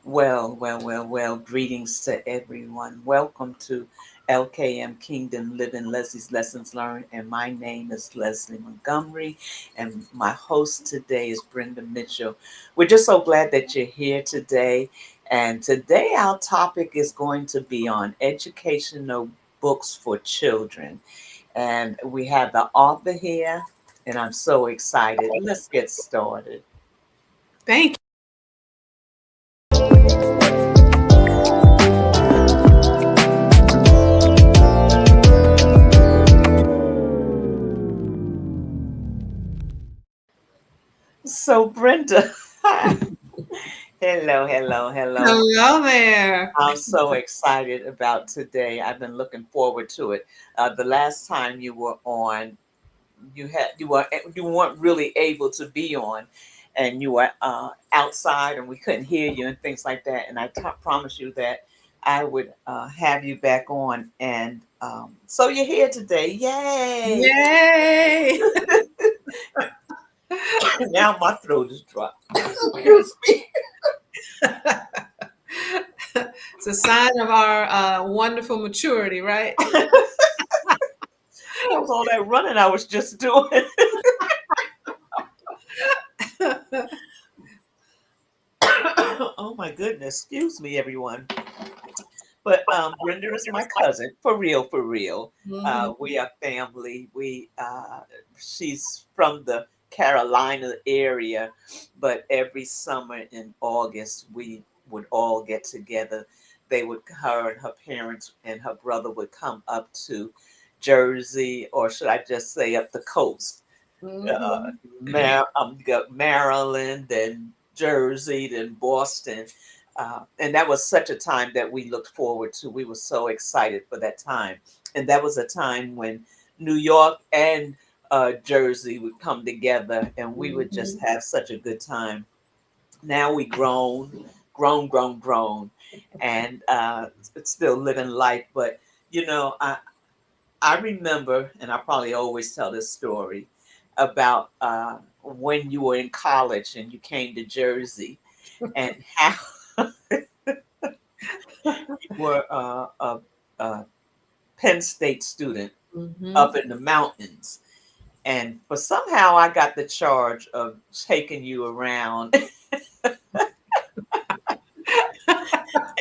Well. Greetings to everyone. Welcome to LKM Kingdom Living Leslie's Lessons Learned. And my name is Leslie Montgomery. And my host today is Brenda Mitchell. We're just so glad that you're here today. And today our topic is going to be on educational books for children. And we have the author here, and I'm so excited. Let's get started. Thank So, Brenda, hello. you. Hello there. I'm so excited about today. I've been looking forward to it. The last time you were on, you weren't really able to be on, and you were outside, and we couldn't hear you and things like that. And I promised you that I would have you back on, and so you're here today. Yay! Yay. Now my throat is dry. Excuse me. It's a sign of our wonderful maturity, right? That was all that running I was just doing. Oh my goodness, excuse me, everyone. But Brenda is my cousin, for real, for real. Mhm. We are family. She's from the Carolina area, but every summer in August we would all get together. Her and her parents and her brother would come up to Jersey, or should I just say up the coast? uh, Mhm. got Maryland, then Jersey, then Boston. And that was such a time that we looked forward to. We were so excited for that time. And that was a time when New York and Jersey would come together, and we would just Mhm. have such a good time. Now we grown, and it's still living life. But, you know, I remember, and I probably always tell this story about when you were in college and you came to Jersey, and how you were a Penn State student Mhm. up in the mountains. And for somehow I got the charge of taking you around.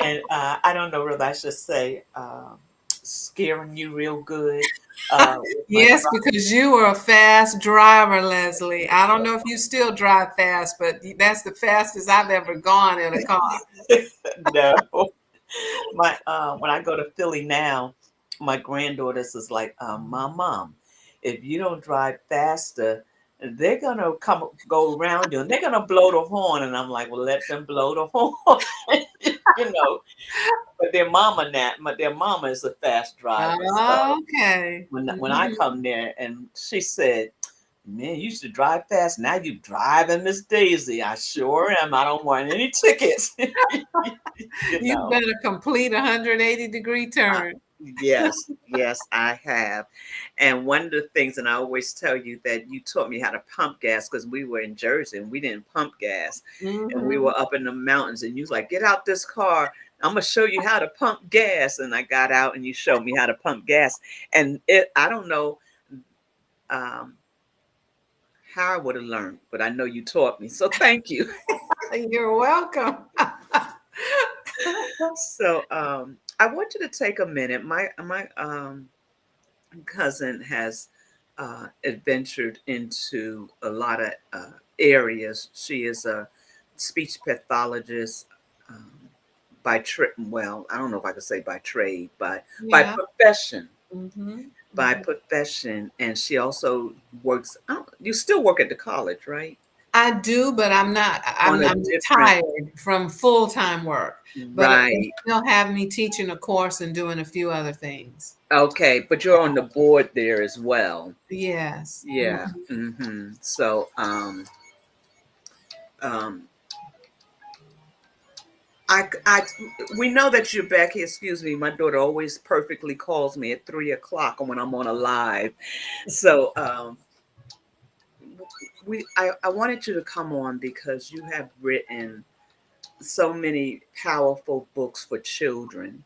And I don't know whether I should say scaring you real good with my Yes, because you were a fast driver, Leslie. I don't know if you still drive fast, but that's the fastest I've ever gone in a car. no. My when I go to Philly now, my granddaughters is like, Mom, if you don't drive faster, they're gonna go around you and they're gonna blow the horn. And I'm like, well, let them blow the horn, you know. But their mama is a fast driver. So Okay. when I Mhm. come there, and she said, "Man, you used to drive fast. Now you driving Miss Daisy." I sure am. I don't want any tickets. you You've know. done a complete 180-degree Uh, turn. yes, I have. And one of the things, and I always tell you that you taught me how to pump gas because we were in Jersey and we didn't pump gas. And we Mhm. were up in the mountains, and you was like, get out this car. I'm gonna show you how to pump gas. And I got out and you showed me how to pump gas. And I don't know um, how I would have learned, but I know you taught me. So thank you. You're welcome. So I want you to take a minute. My cousin has adventured into a lot of areas. She is a speech pathologist by trade. Well, I don't know if I could say by trade, by Yeah. profession. Mhm. By Mhm. profession, and she also works. You still work at the college, right? I do, but I'm not. On a I'm different, retired from full-time work, but they right? still have me teaching a course and doing a few other things. Okay, but you're on the board there as well. Yes. Yeah. So, um, I, we know that you're back here. Excuse me, my daughter always perfectly calls me at 3 o'clock when I'm on a live. So, I wanted you to come on because you have written so many powerful books for children,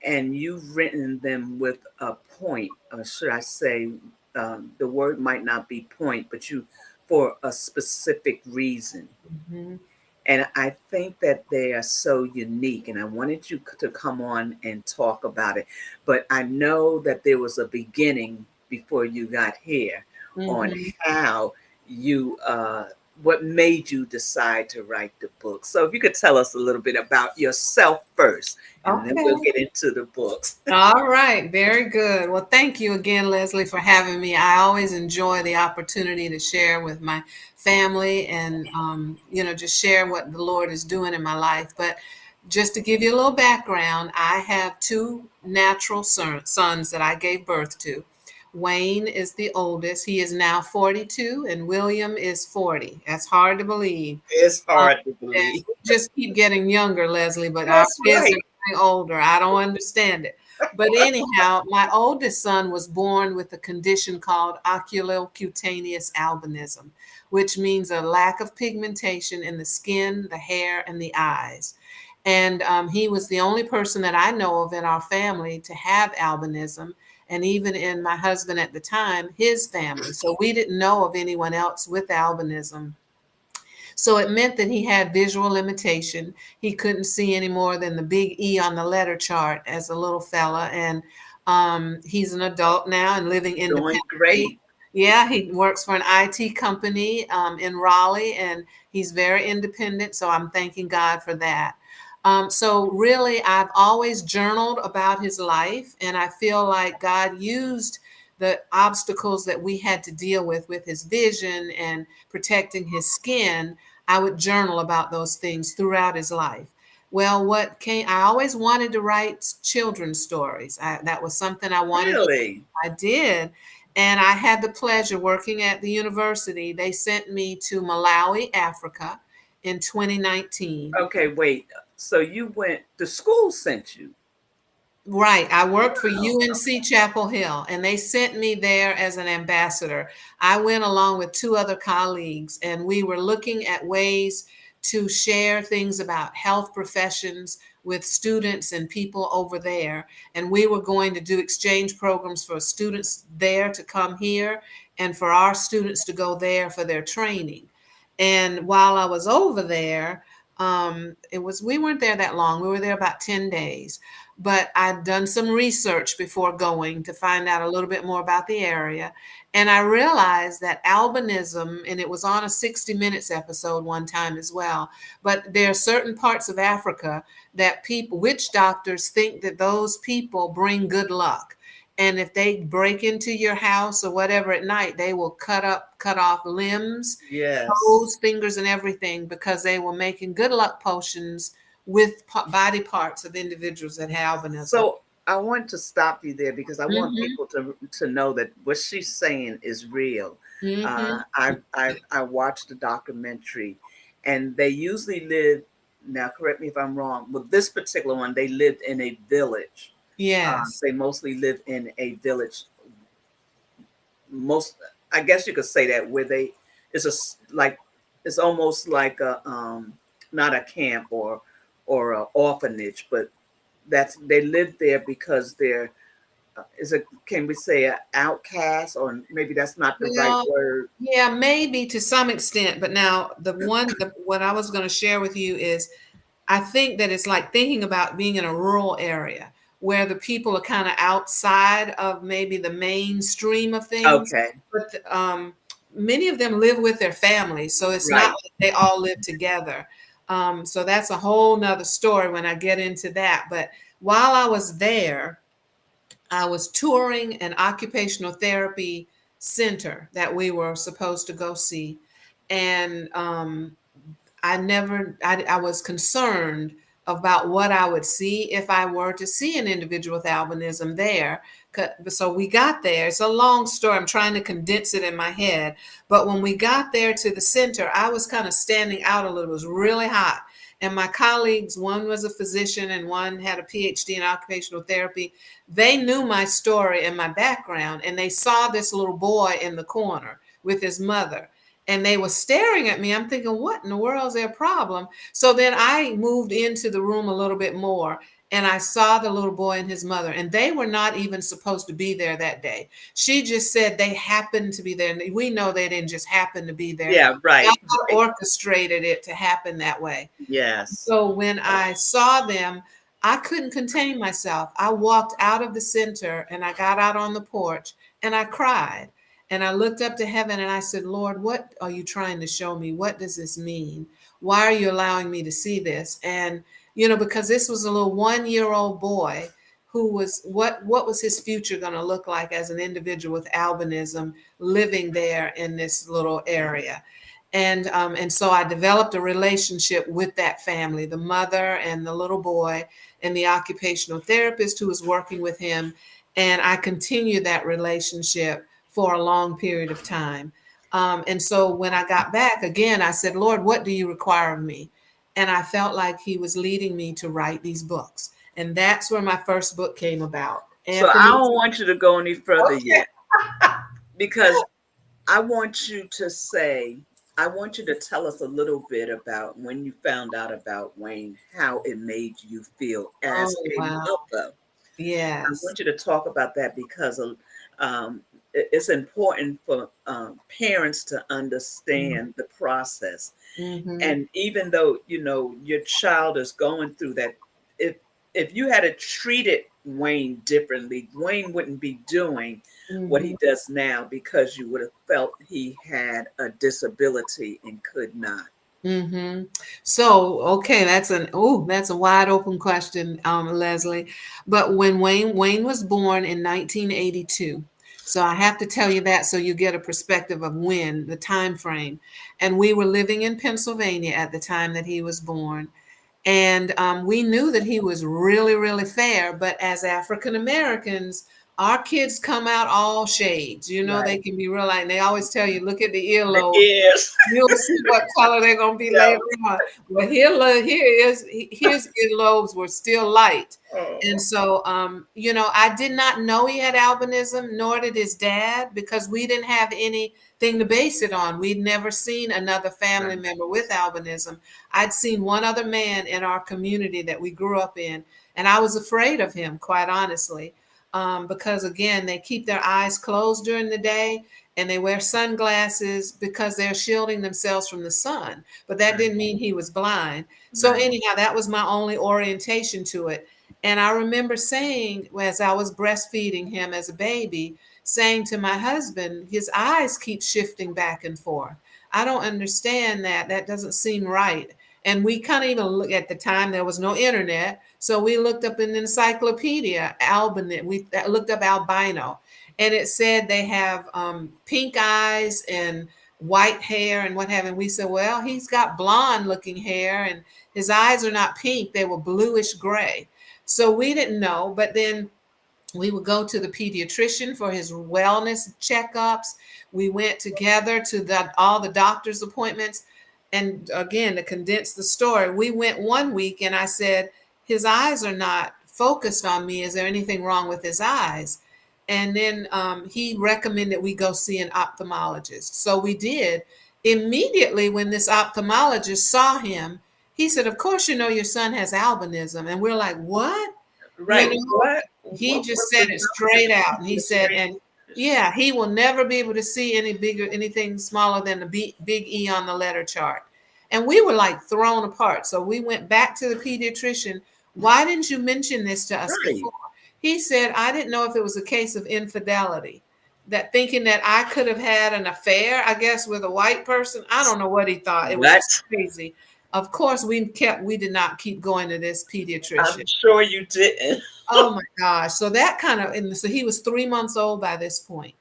and you've written them with a point, or should I say, the word might not be point, but you for a specific reason. Mhm. And I think that they are so unique, and I wanted you to come on and talk about it. But I know that there was a beginning before you got here on Mhm. how you, what made you decide to write the book. So if you could tell us a little bit about yourself first, and then we'll Okay. get into the books. All right, very good. Well, thank you again, Leslie, for having me. I always enjoy the opportunity to share with my family and, just share what the Lord is doing in my life. But just to give you a little background, I have two natural sons that I gave birth to. Wayne is the oldest. He is now 42, and William is 40. That's hard to believe. It's Um, hard to and believe. we just keep getting younger, Leslie, but our That's kids are right. getting older. I don't understand it. But anyhow, my oldest son was born with a condition called oculocutaneous albinism, which means a lack of pigmentation in the skin, the hair, and the eyes. And he was the only person that I know of in our family to have albinism, and even in my husband at the time, his family. So we didn't know of anyone else with albinism. So it meant that he had visual limitation. He couldn't see any more than the big E on the letter chart as a little fella. And he's an adult now and living Doing independently. great. Yeah, he works for an IT company in Raleigh, and he's very independent. So I'm thanking God for that. So really, I've always journaled about his life, and I feel like God used the obstacles that we had to deal with his vision and protecting his skin. I would journal about those things throughout his life. Well, I always wanted to write children's stories. That was something I wanted to Really? I did. And I had the pleasure working at the university. They sent me to Malawi, Africa in 2019. Okay, wait. So you went, the school sent you. Right. I worked for Wow. UNC Chapel Hill, and they sent me there as an ambassador. I went along with two other colleagues, and we were looking at ways to share things about health professions with students and people over there. And we were going to do exchange programs for students there to come here and for our students to go there for their training. And while I was over there, we weren't there that long. We were there about 10 days, but I'd done some research before going to find out a little bit more about the area. And I realized that albinism, and it was on a 60 Minutes episode one time as well, but there are certain parts of Africa that witch doctors think that those people bring good luck. And if they break into your house or whatever at night, they will cut off limbs, Yes. toes, fingers, and everything because they were making good luck potions with body parts of individuals that have albinism. So I want to stop you there because I want Mm-hmm. people to know that what she's saying is real. Mm-hmm. I watched the documentary, and they usually live. Now, correct me if I'm wrong. With this particular one, they lived in a village. Yes. They mostly lived in a village. Most, I guess you could say that where they, it's like, it's almost like a not a camp or a orphanage, but that's they live there because they're is it, can we say an outcast, or maybe that's not the right Well, word. yeah, maybe to some extent, but now what I was going to share with you is I think that it's like thinking about being in a rural area where the people are kind of outside of maybe the mainstream of things, Okay, but many of them live with their families, so it's not right. like they all live together. So that's a whole nother story when I get into that. But while I was there, I was touring an occupational therapy center that we were supposed to go see. And I was concerned about what I would see if I were to see an individual with albinism there. So we got there. It's a long story. I'm trying to condense it in my head. But when we got there to the center, I was kind of standing out a little. It was really hot. And my colleagues, one was a physician and one had a PhD in occupational therapy. They knew my story and my background, and they saw this little boy in the corner with his mother. and they were staring at me. I'm thinking, what in the world is their problem? So then I moved into the room a little bit more, and I saw the little boy and his mother, and they were not even supposed to be there that day. She just said they happened to be there. And we know they didn't just happen to be there. Yeah, right, God right. orchestrated it to happen that way. Yes. So when I saw them, I couldn't contain myself. I walked out of the center and I got out on the porch and I cried. And I looked up to heaven and I said, Lord, what are you trying to show me? What does this mean? Why are you allowing me to see this? And, because this was a little 1-year-old boy who was, what was his future going to look like as an individual with albinism living there in this little area? And so I developed a relationship with that family, the mother and the little boy, and the occupational therapist who was working with him. And I continued that relationship for a long period of time. And so when I got back again, I said, Lord, what do you require of me? And I felt like he was leading me to write these books. And that's where my first book came about. So I Anthony. don't want you to go any further Okay. yet, because I want you to say, I want you to tell us a little bit about when you found out about Wayne, how it made you feel Oh, as a wow. mother. I Yes. want you to talk about that because it's important for parents to understand the process. Mm-hmm. And even though your child is going through that, if you had to treated Wayne differently, Wayne wouldn't be doing what he Mm-hmm. does now, because you would have felt he had a disability and could not. Mm-hmm. So, okay, that's a wide open question, Leslie. But when Wayne was born in 1982, so I have to tell you that so you get a perspective of when, the time frame. And we were living in Pennsylvania at the time that he was born. And we knew that he was really, really fair. But as African Americans, our kids come out all shades. They Right. can be real like they always tell you, look at the The earlobe. ears. You'll see what color they're gonna be Yeah. later on. Well, his earlobes were still light, and Oh, so I did not know he had albinism, nor did his dad, because we didn't have anything to base it on. We'd never seen another family right. member with albinism. I'd seen one other man in our community that we grew up in, and I was afraid of him, quite honestly, because again, they keep their eyes closed during the day and they wear sunglasses because they're shielding themselves from the sun. But that Right. didn't mean he was blind. So, Right. anyhow, that was my only orientation to it. And I remember saying, as I was breastfeeding him as a baby, saying to my husband, his eyes keep shifting back and forth. I don't understand that. That doesn't seem right. And we kind of even look at the time, there was no internet. So we looked up in the encyclopedia, albino. We looked up albino, and it said they have pink eyes and white hair and what have you. And we said, well, he's got blonde looking hair and his eyes are not pink, they were bluish gray. So we didn't know, but then we would go to the pediatrician for his wellness checkups. We went together to all the doctor's appointments. And again, to condense the story, we went one week and I said, his eyes are not focused on me. Is there anything wrong with his eyes? And then he recommended we go see an ophthalmologist. So we did. Immediately, when this ophthalmologist saw him, he said, of course, your son has albinism. And we're like, what? You Right. know, What? he just What's said the it doctor straight out. And he said, explain? and yeah, he will never be able to see anything smaller than the big E on the letter chart. And we were like thrown apart. So we went back to the pediatrician. Why didn't you mention this to us Right. before? He said, I didn't know if it was a case of infidelity, that thinking that I could have had an affair, I guess, with a white person. I don't know what he thought. It was What? just crazy. Of course, we did not keep going to this I'm pediatrician. sure you didn't. Oh my gosh. So that kind of, and so he was 3 months old by this point,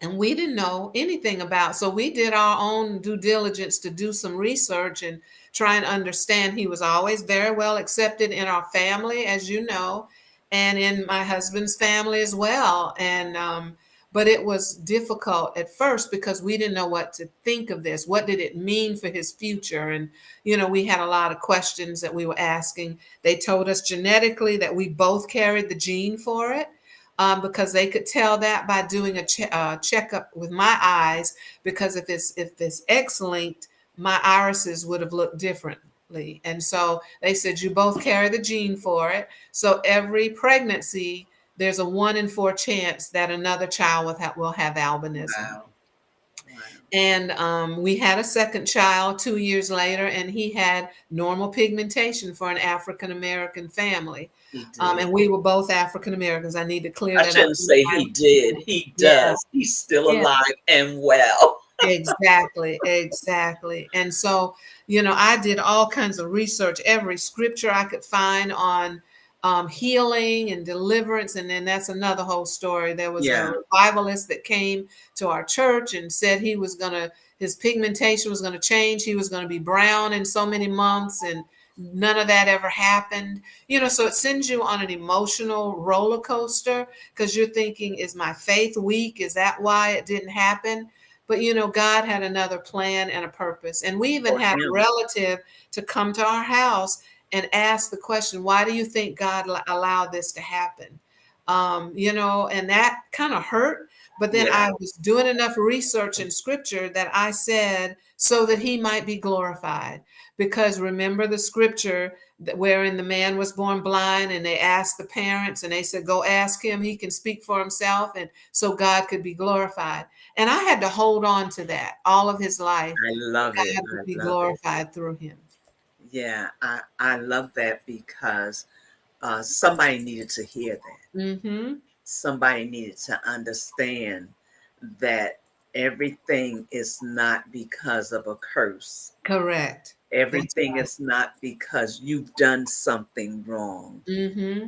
and we didn't know anything about. So we did our own due diligence to do some research and try and understand. He was always very well accepted in our family, as you know, and in my husband's family as well. And but it was difficult at first because we didn't know what to think of this. What did it mean for his future? And we had a lot of questions that we were asking. They told us genetically that we both carried the gene for it. because they could tell that by doing a checkup with my eyes. Because if it's X-linked, my irises would have looked differently. And so they said you both carry the gene for it. So every pregnancy, there's a 1 in 4 chance that another child will have albinism. Wow. Wow. And we had a second child 2 years later, and he had normal pigmentation for an African American family. He did. And we were both African Americans. I need to clear I that up. shouldn't say he did. He Yeah, does. He's still yeah, alive and well. exactly, exactly. And so, I did all kinds of research, every scripture I could find on healing and deliverance. And then that's another whole story. There was a Yeah. revivalist that came to our church and said his pigmentation was going to change. He was going to be brown in so many months, and none of that ever happened. So it sends you on an emotional roller coaster because you're thinking, is my faith weak? Is that why it didn't happen? But God had another plan and a purpose. And we even For had a him. relative to come to our house and ask the question, why do you think God allowed this to happen? And that kind of hurt. But then Yeah. I was doing enough research in scripture that I said, so that he might be glorified. Because remember the scripture wherein the man was born blind, and they asked the parents, and they said, go ask him, he can speak for himself. And so God could be glorified. And I had to hold on to that all of his life. I love it. God I would be love it. glorified through him. Yeah. I love that because somebody needed to hear that. Mm-hmm. Somebody needed to understand that everything is not because of a curse. Correct. That's Everything right. is not because you've done something wrong. Mm-hmm.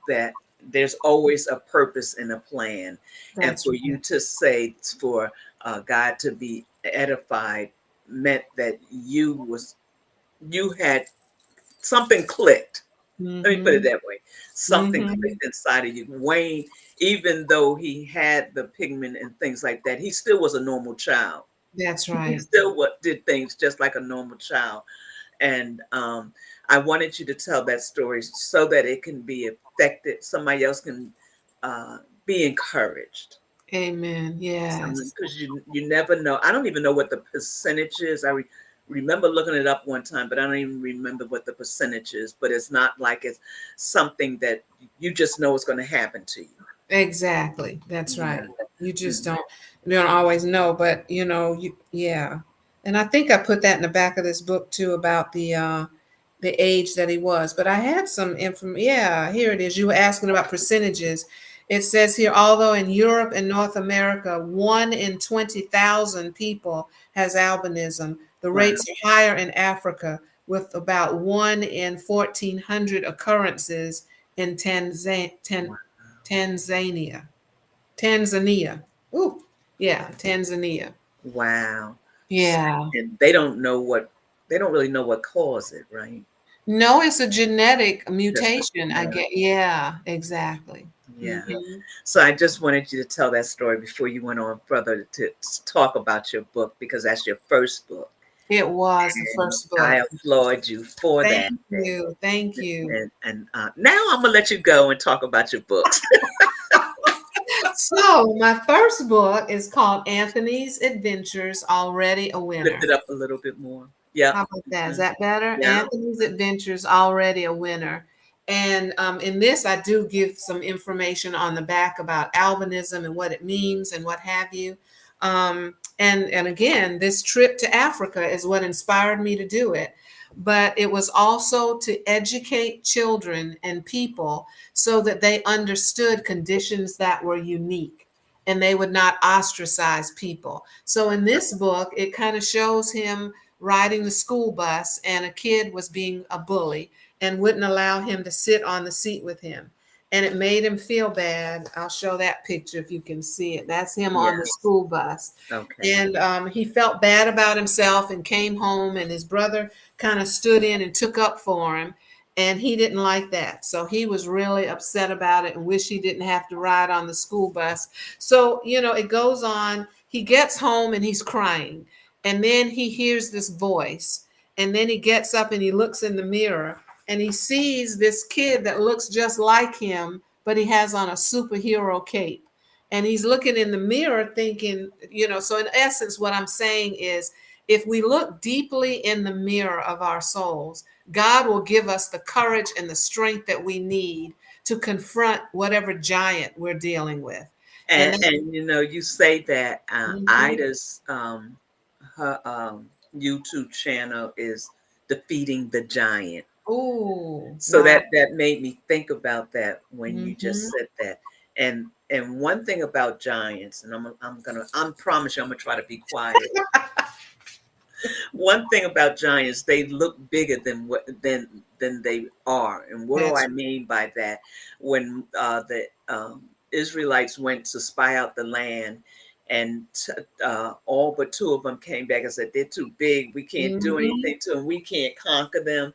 That there's always a purpose and a plan, and That's for you right. to say, for God to be edified, meant that you had something clicked. Let me put it Mm-hmm. that way. Something Mm-hmm. clicked inside of you. Wayne, even though he had the pigment and things like that, he still was a normal child. That's He right. still did things just like a normal child. And I wanted you to tell that story so that it can be affected. Somebody else can be encouraged. Amen. Yes. Because you never know. I don't even know what the percentage is. Remember looking it up one time, but I don't even remember what the percentage is. But it's not like it's something that you just know is going to happen to you. Exactly. That's right. Yeah. You just Mhm. don't always know, but yeah. And I think I put that in the back of this book too about the age that he was. But I had some information. Yeah, here it is. You were asking about percentages. It says here, although in Europe and North America, 1 in 20,000 people has albinism, the Wow. rates are higher in Africa, with about 1 in 1,400 occurrences in Wow. Tanzania. Tanzania. Ooh, yeah, Tanzania. Wow. S- Yeah. And they don't know they don't really know what caused it, right? No, it's a genetic Just a mutation, I genetic. get. Yeah, exactly. Yeah. Hmm. So I just wanted you to tell that story before you went on further to talk about your book because that's your first book. It was the And first I book. applaud you for that. Thank you. Thank you. And now I'm gonna let you go and talk about your books. So, my first book is called Anthony's Adventures, Already a Lift Winner. it up a little bit more. Yep. How about that? Is Mhm. that better? Yeah. Anthony's Adventures, Already a Winner. And in this, I do give some information on the back about albinism and what it means and what have you. And again, this trip to Africa is what inspired me to do it. But it was also to educate children and people so that they understood conditions that were unique and they would not ostracize people. So in this book, it kind of shows him riding the school bus, and a kid was being a bully and wouldn't allow him to sit on the seat with him. And it made him feel bad. I'll show that picture if you can see it. That's him on the Yes. school bus. Okay. And he felt bad about himself and came home, and his brother kind of stood in and took up for him. And he didn't like that. So he was really upset about it and wished he didn't have to ride on the school bus. So, it goes on. He gets home and he's crying. And then he hears this voice. And then he gets up and he looks in the mirror and he sees this kid that looks just like him, but he has on a superhero cape. And he's looking in the mirror thinking, so in essence, what I'm saying is if we look deeply in the mirror of our souls, God will give us the courage and the strength that we need to confront whatever giant we're dealing with. And And you say that then, Ida's her YouTube channel is defeating the giant. oh, So wow. that made me think about that when you just Hmm. said that. And one thing about giants, and I'm promise you I'm gonna try to be quiet. One thing about giants, they look bigger than they are. And what do That's I mean by that? When the Israelites went to spy out the land, and all but two of them came back and said they're too big. We can't do hmm anything to them. We can't conquer them.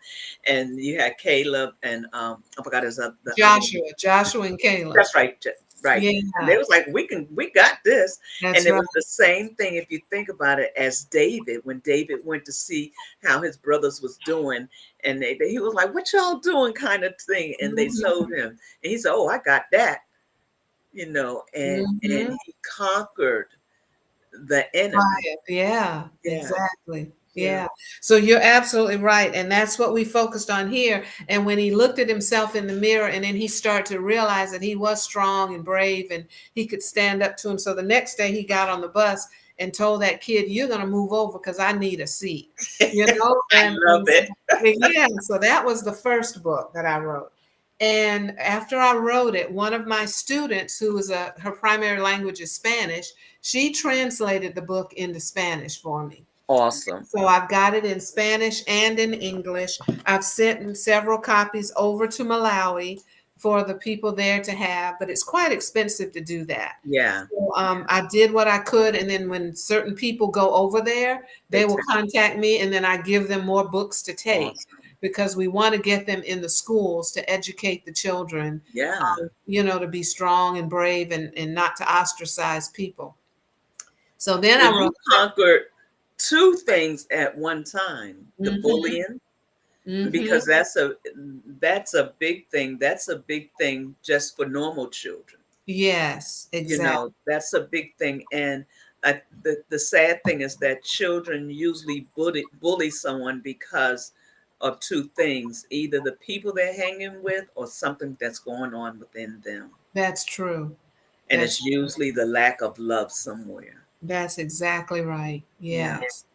And you had Caleb and I forgot the other. Joshua and Caleb. That's right, right. And they Yeah, was like, we got this. And that's it right. was the same thing if you think about it as David, when David went to see how his brothers was doing, and he was like, what y'all doing kind of thing. And they Hmm told him, and he said, oh, I got that, and hmm he conquered the enemy. Quiet. Yeah, Yeah, exactly. yeah. Yeah. So you're absolutely right. And that's what we focused on here. And when he looked at himself in the mirror and then he started to realize that he was strong and brave and he could stand up to him. So the next day he got on the bus and told that kid, you're going to move over because I need a seat, I love and so, it. yeah, so that was the first book that I wrote. And after I wrote it, one of my students, who was her primary language is Spanish, she translated the book into Spanish for me. Awesome. So I've got it in Spanish and in English. I've sent several copies over to Malawi for the people there to have, but it's quite expensive to do that. Yeah, So I did what I could, and then when certain people go over there, they they will take contact me, and then I give them more books to take awesome. because we want to get them in the schools to educate the children, Yeah. to be strong and brave and not to ostracize people. So then Well, I you wrote. conquered two things at one time: the Mm-hmm, bullying, mm-hmm. because that's a big thing. That's a big thing just for normal children. Yes, exactly. That's a big thing. And the sad thing is that children usually bully someone because of two things: either the people they're hanging with, or something that's going on within them. That's true. And That's it's usually the lack of love somewhere. that's exactly right. Yeah. Yes.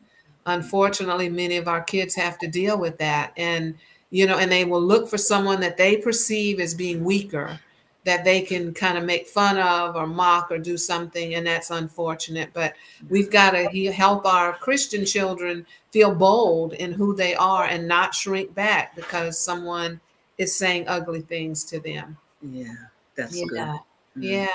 Unfortunately, many of our kids have to deal with that. And, and they will look for someone that they perceive as being weaker, that they can kind of make fun of or mock or do something. And that's unfortunate. But we've got to help our Christian children feel bold in who they are and not shrink back because someone is saying ugly things to them. Yeah, that's good. Yeah. Mm, Yeah.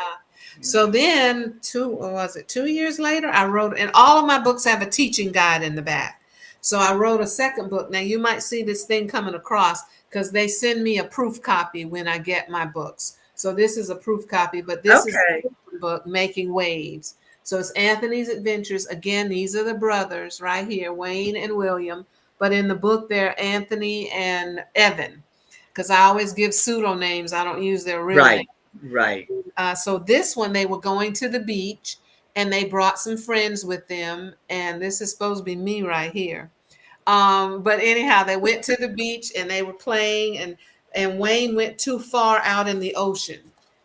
yeah. So then what was it 2 years later, I wrote, and all of my books have a teaching guide in the back. So I wrote a second book. Now you might see this thing coming across because they send me a proof copy when I get my books. So this is a proof copy, but this is Okay. the book, Making Waves. So it's Anthony's Adventures. Again, these are the brothers right here, Wayne and William. But in the book, they're Anthony and Evan because I always give pseudonames. I don't use their real name. Right. Right. So this one, they were going to the beach and they brought some friends with them. And this is supposed to be me right here. But anyhow, they went to the beach and they were playing, and Wayne went too far out in the ocean.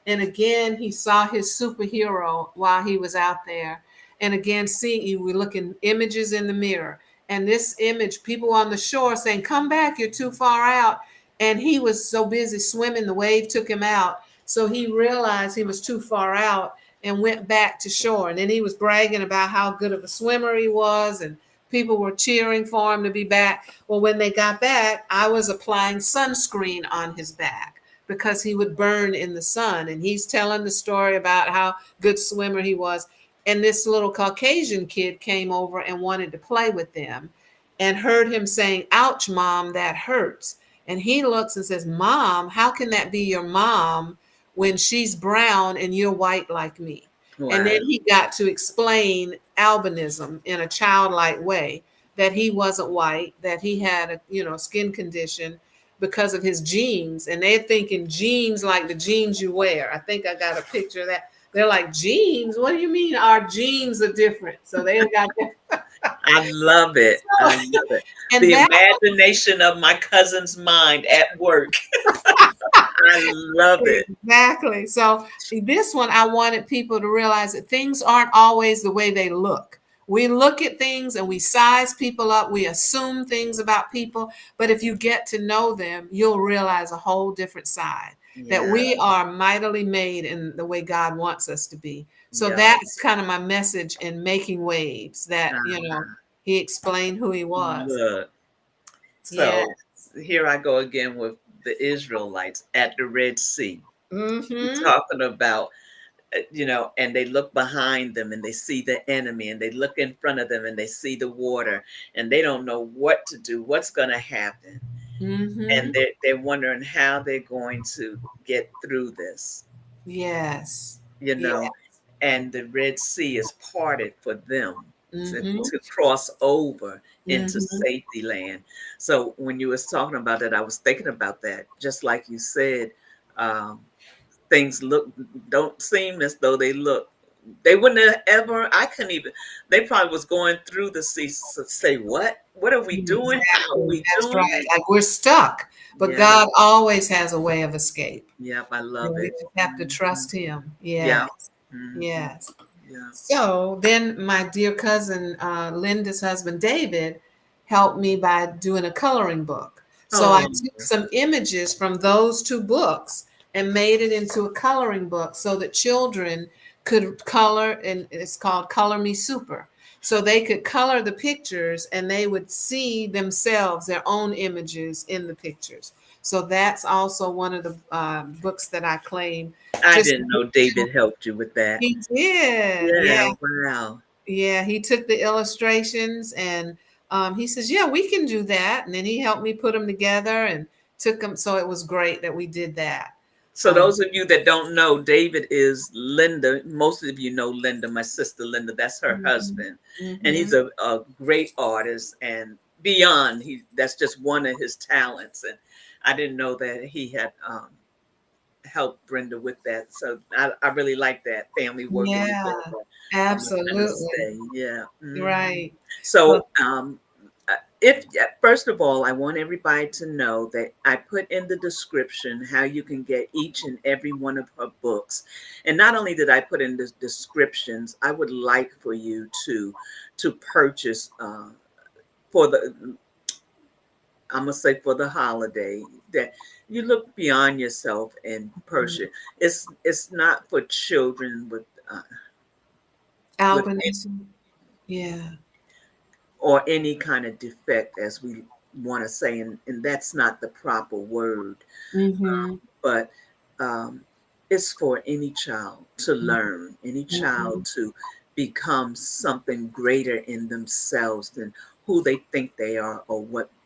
And again, he saw his superhero while he was out there. And again, seeing you were looking images in the mirror. And this image, people on the shore saying, "Come back, you're too far out." And he was so busy swimming, the wave took him out. So he realized he was too far out and went back to shore. And then he was bragging about how good of a swimmer he was, and people were cheering for him to be back. Well, when they got back, I was applying sunscreen on his back because he would burn in the sun. And he's telling the story about how good swimmer he was. And this little Caucasian kid came over and wanted to play with them and heard him saying, "Ouch, mom, that hurts." And he looks and says, "Mom, how can that be your mom when she's brown and you're white like me?" And Wow. then he got to explain albinism in a childlike way, that he wasn't white, that he had a skin condition, because of his jeans, and they're thinking jeans like the jeans you wear. I think I got a picture of that. They're like, jeans? What do you mean our jeans are different? So they got I love it. I that. love it. And The that imagination of my cousin's mind at work. I love it. exactly. So this one, I wanted people to realize that things aren't always the way they look. We look at things and we size people up. We assume things about people. But if you get to know them, you'll realize a whole different side, that Yeah. we are mightily made in the way God wants us to be. So Yeah. that's kind of my message in Making Waves, that, Uh-huh. he explained who he was. Look. Yeah. So here I go again with the Israelites at the Red Sea. We're Mm-hmm. talking about, and they look behind them and they see the enemy, and they look in front of them and they see the water, and they don't know what to do, what's going to happen. And Mm-hmm. they're wondering how they're going to get through this, Yes. you Yeah. know, and the Red Sea is parted for them Mm-hmm. to cross over into Mm-hmm. safety land. So when you was talking about that, I was thinking about that, just like you said. um, Things don't seem as though they look. They wouldn't have ever. I couldn't even. They probably was going through the sea. Say what are we doing, how are Exactly. we That's doing right. this? Like we're stuck, but Yeah. God always has a way of escape. Yep, I And love we it. just have to Hmm. trust Him. Yeah. Yes. Hmm. Yes. Yeah. So then my dear cousin, Linda's husband, David, helped me by doing a coloring book. So I Oh. took some images from those two books and made it into a coloring book so that children could color, and it's called Color Me Super. So they could color the pictures and they would see themselves, their own images in the pictures. So that's also one of the books that I claim. I Just didn't know David helped you with that. he did, yeah. Yeah. Wow. Yeah, he took the illustrations and he says, "Yeah, we can do that." And then he helped me put them together and took them. So it was great that we did that. So Um, those of you that don't know, David is Linda. Most of you know Linda, my sister Linda. That's her mhm, husband, and he's mhm. a great artist. And beyond, that's just one of his talents. And I didn't know that he had helped Brenda with that. So I really like that family working Yeah, together. I must kind of absolutely. say, yeah. Right. Well, So, if first of all, I want everybody to know that I put in the description how you can get each and every one of her books, and not only did I put in the descriptions, I would like for you to purchase for the I'm gonna say for the holiday, that you look beyond yourself and purchase. It's not for children with albinism. Yeah. or any kind of defect, as we want to say, and that's not the proper word, Mm-hmm. but um, it's for any child to learn, any child Mm-hmm. to become something greater in themselves than who they think they are or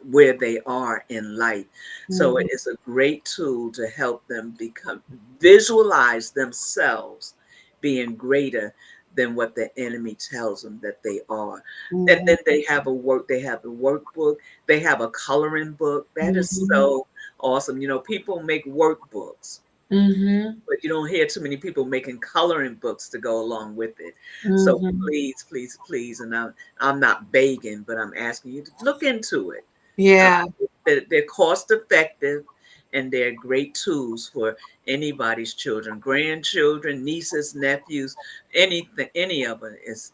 where they are in life. So Mm-hmm. it is a great tool to help them become visualize themselves being greater than what the enemy tells them that they are. And then Mm-hmm. they have the workbook, they have a coloring book. That is Mm-hmm. so awesome. People make workbooks, Mm-hmm. but you don't hear too many people making coloring books to go along with it. So Mm-hmm. please, please, please, and I'm not begging, but I'm asking you to look into it. Uh, Yeah. they're cost effective, and they're great tools for anybody's children, grandchildren, nieces, nephews, anything, any of it is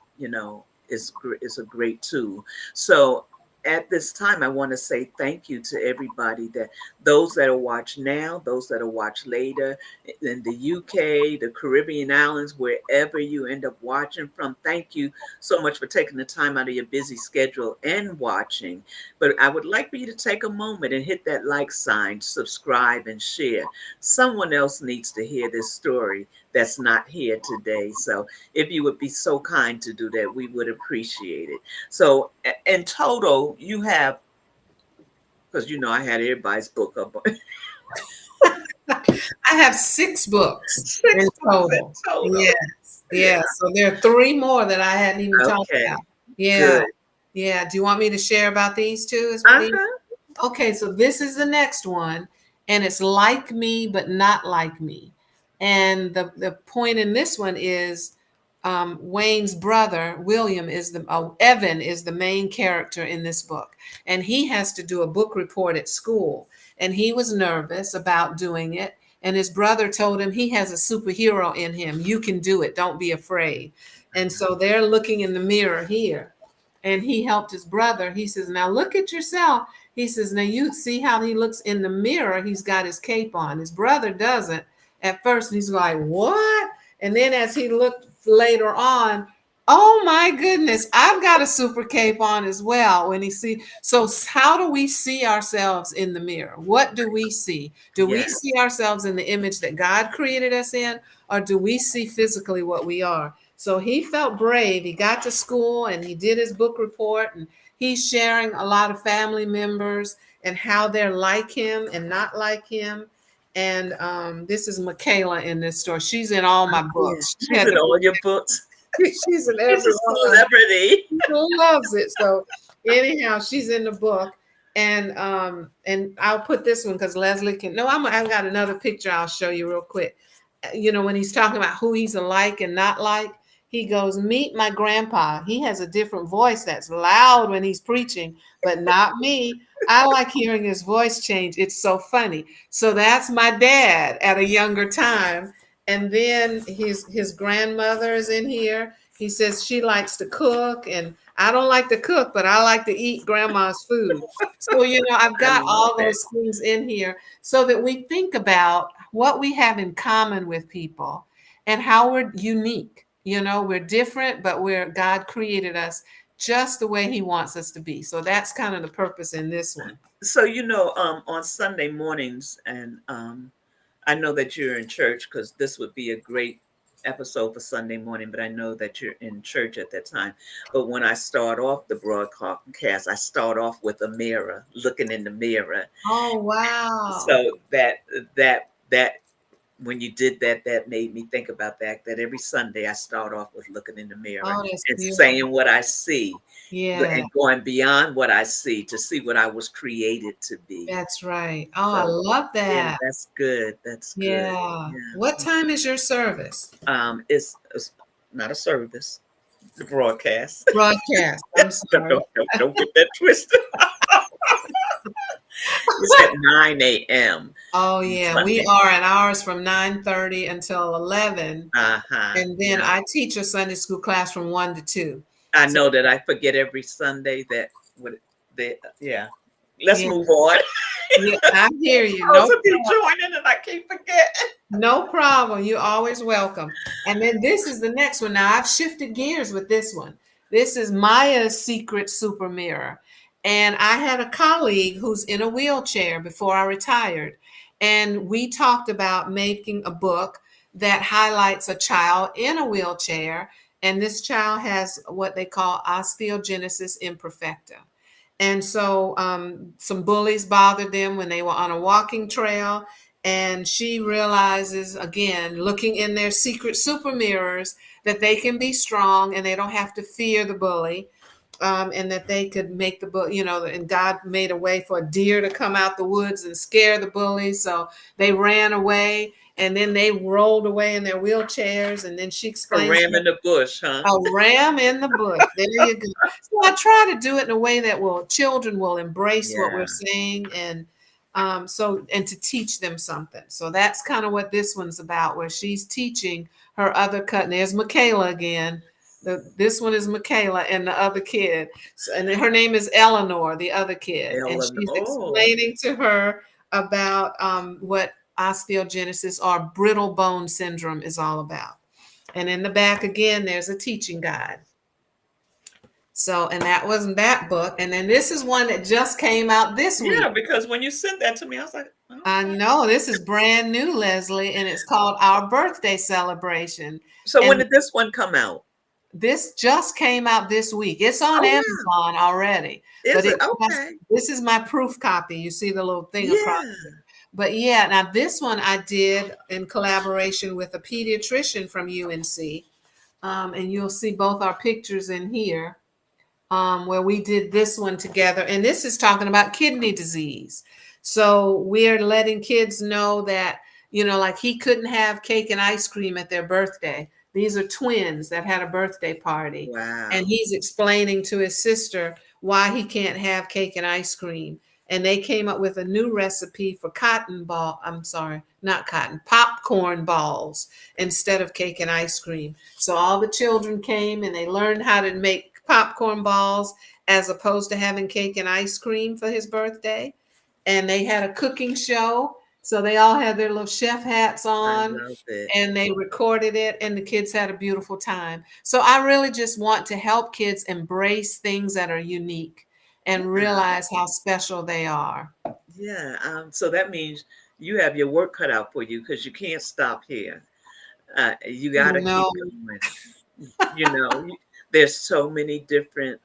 a great tool. So at this time, I want to say thank you to everybody, that those that will watch now, those that will watch later, in the UK, the Caribbean islands, wherever you end up watching from. Thank you so much for taking the time out of your busy schedule and watching. But I would like for you to take a moment and hit that like sign, subscribe, and share. Someone else needs to hear this story that's not here today. So if you would be so kind to do that, we would appreciate it. So in total, you have, because I had everybody's book up. I have 6 books in 6 books in total. total. Yes, Yeah. yes. So there are 3 more that I hadn't even talked about. Okay. Yeah, Good. yeah. Do you want me to share about these two? Uh-huh. Okay, so this is the next one, and it's like me but not like me. And the point in this one is Wayne's brother William is the Evan is the main character in this book, and he has to do a book report at school, and he was nervous about doing it. And his brother told him he has a superhero in him. You can do it. Don't be afraid. And so they're looking in the mirror here, and he helped his brother. He says, "Now look at yourself." He says, "Now you see how he looks in the mirror. He's got his cape on." His brother doesn't at first. He's like, "What?" And then as he looked later on, oh my goodness, I've got a super cape on as well. When he see, so how do we see ourselves in the mirror? What do we see? Do we Yes. see ourselves in the image that God created us in, or do we see physically what we are? So he felt brave. He got to school and he did his book report, and he's sharing a lot of family members and how they're like him and not like him. And this is Michaela in this story. She's in all my Yeah. books. She She's had in to all your books. she's in She's every a one. celebrity. She loves it. So anyhow, she's in the book. And I'll put this one because Leslie can. No, I've got another picture I'll show you real quick. You know, when he's talking about who he's alike and not like, he goes, "Meet my grandpa. He has a different voice that's loud when he's preaching, but not me. I like hearing his voice change. It's so funny." So that's my dad at a younger time. And then his grandmother is in here. He says she likes to cook, and I don't like to cook, but I like to eat grandma's food. So, you know, I've I got love all it. those things in here so that we think about what we have in common with people and how we're unique. You know, we're different, but God created us just the way he wants us to be. So that's kind of the purpose in this one. So on Sunday mornings, and I know that you're in church because this would be a great episode for Sunday morning, but I know that you're in church at that time. But when I start off the broadcast, I start off with a mirror, looking in the mirror. Oh, wow. So that when you did that, that made me think about that every Sunday I start off with looking in the mirror Oh, that's and beautiful. saying what I see, Yeah, and going beyond what I see to see what I was created to be. that's right. Oh, I So, love yeah, that. that's good. That's good. Yeah. What Yeah. time is your service? It's not a service, the broadcast. Broadcast. I'm don't, sorry. don't, don't, don't get that twisted. It's at 9 a.m. Oh, on yeah, we Sunday. are at ours from 9:30 until 11, Uh-huh. and then Yeah. I teach a Sunday school class from 1 to 2. I So, know that I forget every Sunday that what yeah. Let's yeah, move on. yeah, I hear you. I No also be joining and I keep forgetting. No problem. You're always welcome. And then this is the next one. Now I've shifted gears with this one. This is Maya's secret super mirror. And I had a colleague who's in a wheelchair before I retired. And we talked about making a book that highlights a child in a wheelchair. And this child has what they call osteogenesis imperfecta. And so some bullies bothered them when they were on a walking trail. And she realizes, again, looking in their secret super mirrors, that they can be strong and they don't have to fear the bully. And that they could make the bully, you know, and God made a way for a deer to come out the woods and scare the bully. So they ran away and then they rolled away in their wheelchairs. And then she A explains ram in the bush, huh? a ram in the bush. There you go. So I try to do it in a way that children will embrace what we're Yeah. saying, and and to teach them something. So that's kind of what this one's about, where she's teaching her other cut. And there's Michaela again. This one is Michaela and the other kid. So, and her name is Eleanor, the other kid. And Ellen. she's Oh, explaining to her about what osteogenesis or brittle bone syndrome is all about. And in the back again, there's a teaching guide. So, and that wasn't that book. And then this is one that just came out this week. yeah, because when you sent that to me, I was like, I okay. know this is brand new, Leslie, and it's called Our Birthday Celebration. So when And did this one come out? this just came out this week. It's on Oh, wow. Amazon already, but Is it? Okay. this is my proof copy. You see the little thing across. Yeah. But yeah, now this one I did in collaboration with a pediatrician from UNC. And you'll see both our pictures in here. where we did this one together. And this is talking about kidney disease. So we're letting kids know that, like he couldn't have cake and ice cream at their birthday. These are twins that had a birthday party. And Wow. he's explaining to his sister why he can't have cake and ice cream. And they came up with a new recipe for I'm sorry, not cotton, popcorn balls instead of cake and ice cream. So all the children came and they learned how to make popcorn balls as opposed to having cake and ice cream for his birthday. And they had a cooking show. So they all had their little chef hats I on love it. and they recorded it, and the kids had a beautiful time. So I really just want to help kids embrace things that are unique and Yeah. realize how special they are. Yeah. So that means you have your work cut out for you because you can't stop here. You got to keep No going. You know, there's so many different,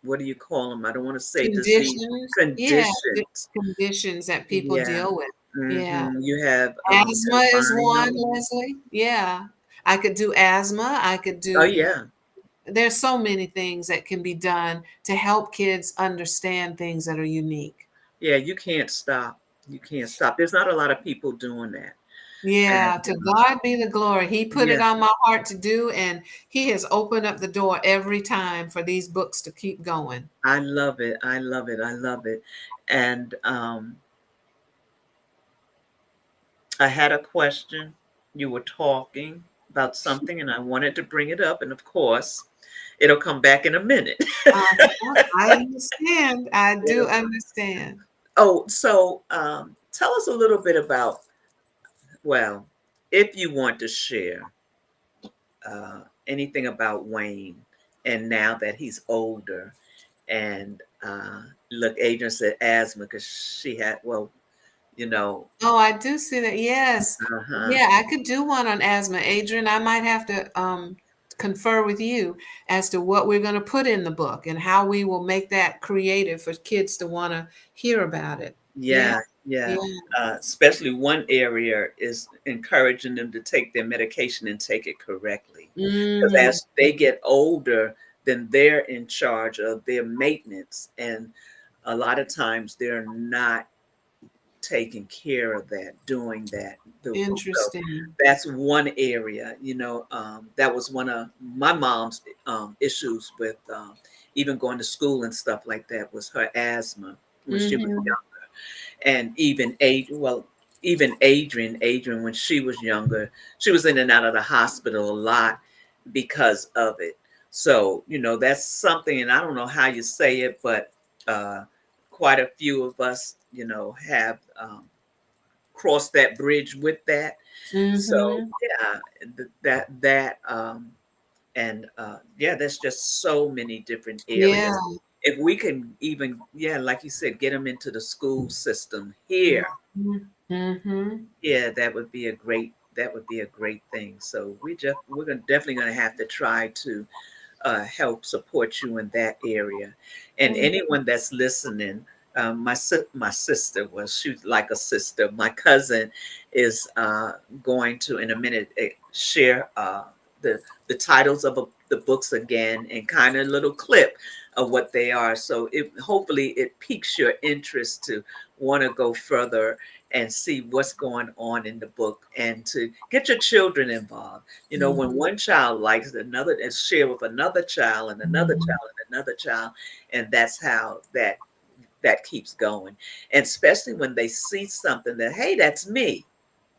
what do you call them? I don't want to say disease conditions. Yeah, conditions. conditions that people Yeah. deal with. Yeah. You have Asthma is one, albino. Leslie. Yeah. I could do asthma. I could Oh do, yeah. there's so many things that can be done to help kids understand things that are unique. Yeah, you can't stop. You can't stop. There's not a lot of people doing that. And Yeah, to God be the glory. He put it yeah, on my heart to do, and He has opened up the door every time for these books to keep going. I love it. I love it. I love it. And I had a question. You were talking about something, and I wanted to bring it up. And of course, it'll come back in a minute. I understand. I do It'll- understand. oh, so tell us a little bit about, well, if you want to share anything about Wayne and now that he's older. And look, Adrian said asthma because she had, well, you know, Oh, I do see that. Yes. uh-huh. Yeah, I could do one on asthma. Adrian, I might have to confer with you as to what we're going to put in the book and how we will make that creative for kids to want to hear about it. Yeah. Yeah, Yeah. yeah. Especially one area is encouraging them to take their medication and take it correctly. Because Mm, as they get older, then they're in charge of their maintenance. And a lot of times they're not taking care of that, doing that. So interesting. that's one area, that was one of my mom's issues with even going to school and stuff like that was her asthma when she was Hmm. young. And even Adrian, when she was younger, she was in and out of the hospital a lot because of it. So, that's something, and I don't know how you say it, but uh, quite a few of us, have crossed that bridge with that. So, Hmm. yeah, and yeah, there's just so many different Yeah. areas. If we can even, yeah, like you said, get them into the school system here, Hmm. yeah, that would be a great thing. So definitely gonna have to try to help support you in that area. And anyone that's listening, my sister was she's like a sister. My cousin is going to in a minute share the the titles of the books again and kind of a little clip of what they are. So it hopefully it piques your interest to want to go further and see what's going on in the book and to get your children involved. When one child likes it, another and share with another child and another Hmm. child and another child, and that's how that keeps going. And especially when they see something that, hey, that's me,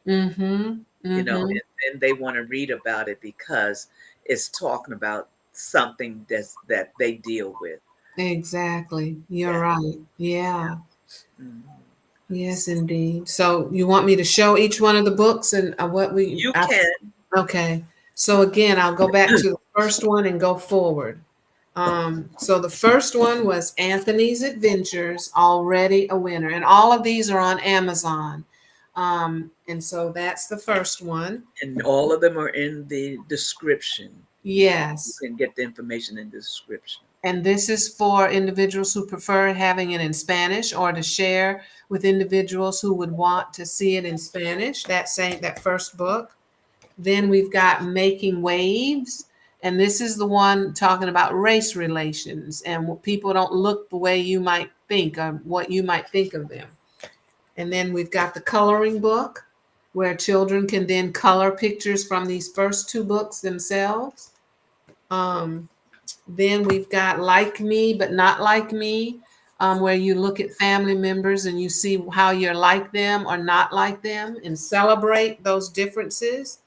Hmm. Hmm. and they want to read about it because it's talking about something that they deal with. Exactly. You're Yeah. right. Yeah. Mhm. Yes, indeed. So you want me to show each one of the books and You can. okay. So again, I'll go back to the first one and go forward. So the first one was Anthony's Adventures, already a winner. And all of these are on Amazon. And so that's the first one. And all of them are in the description. You Yes. can get the information in the description. And this is for individuals who prefer having it in Spanish or to share with individuals who would want to see it in Spanish, that first book. Then we've got Making Waves. And this is the one talking about race relations and people don't look the way you might think or what you might think of them. And then we've got the coloring book where children can then color pictures from these first two books themselves. Um, then we've got Like Me, but Not Like Me, where you look at family members and you see how you're like them or not like them and celebrate those differences.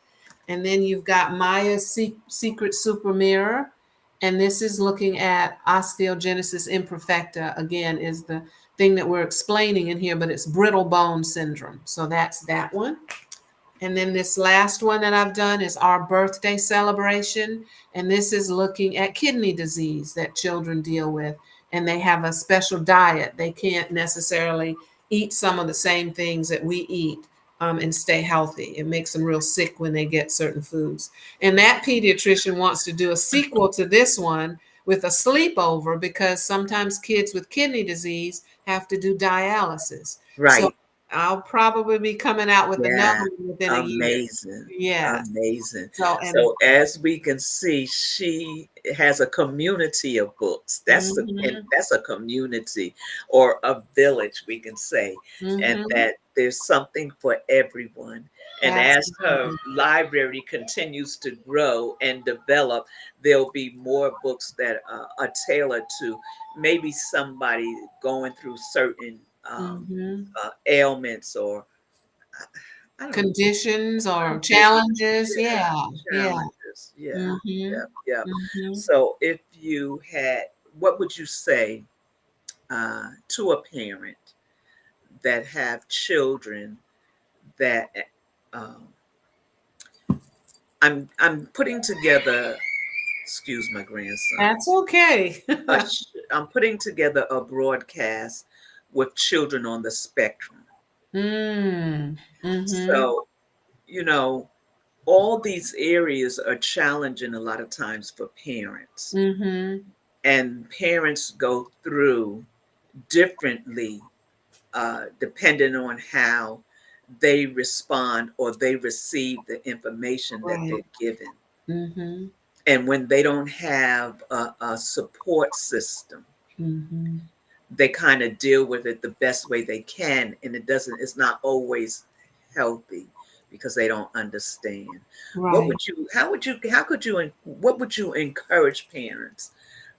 And then you've got Maya's Secret Super Mirror. And this is looking at osteogenesis imperfecta, again, is the thing that we're explaining in here, but it's brittle bone syndrome. So that's that one. And then this last one that I've done is our birthday celebration. And this is looking at kidney disease that children deal with. And they have a special diet. They can't necessarily eat some of the same things that we eat and stay healthy. It makes them real sick when they get certain foods. And that pediatrician wants to do a sequel to this one with a sleepover because sometimes kids with kidney disease have to do dialysis. So Right. I'll probably be coming out with another Yeah. one within a year. Amazing. Yes. Amazing. So and So as we can see, she has a community of books. And mhm, that's a community or a village, we can say, and mhm, that there's something for everyone. And as her absolutely. library continues to grow and develop, there'll be more books that are tailored to maybe somebody going through certain Mhm. ailments or I don't know, Conditions or conditions. challenges. Yeah, Yeah. Yeah. challenges. Yeah, Mhm. yeah, yeah. Mhm. So if you had, what would you say to a parent that have children that um, I'm putting together, excuse my grandson, That's okay. I'm putting together a broadcast with children on the spectrum. Mm. Mhm. So, you know, all these areas are challenging a lot of times for parents, Mhm. and parents go through differently depending on how they respond or they receive the information that Right. they're given. Mhm. And when they don't have a support system, Mhm. they kind of deal with it the best way they can, and it's not always healthy because they don't understand. Right. How could you what would you encourage parents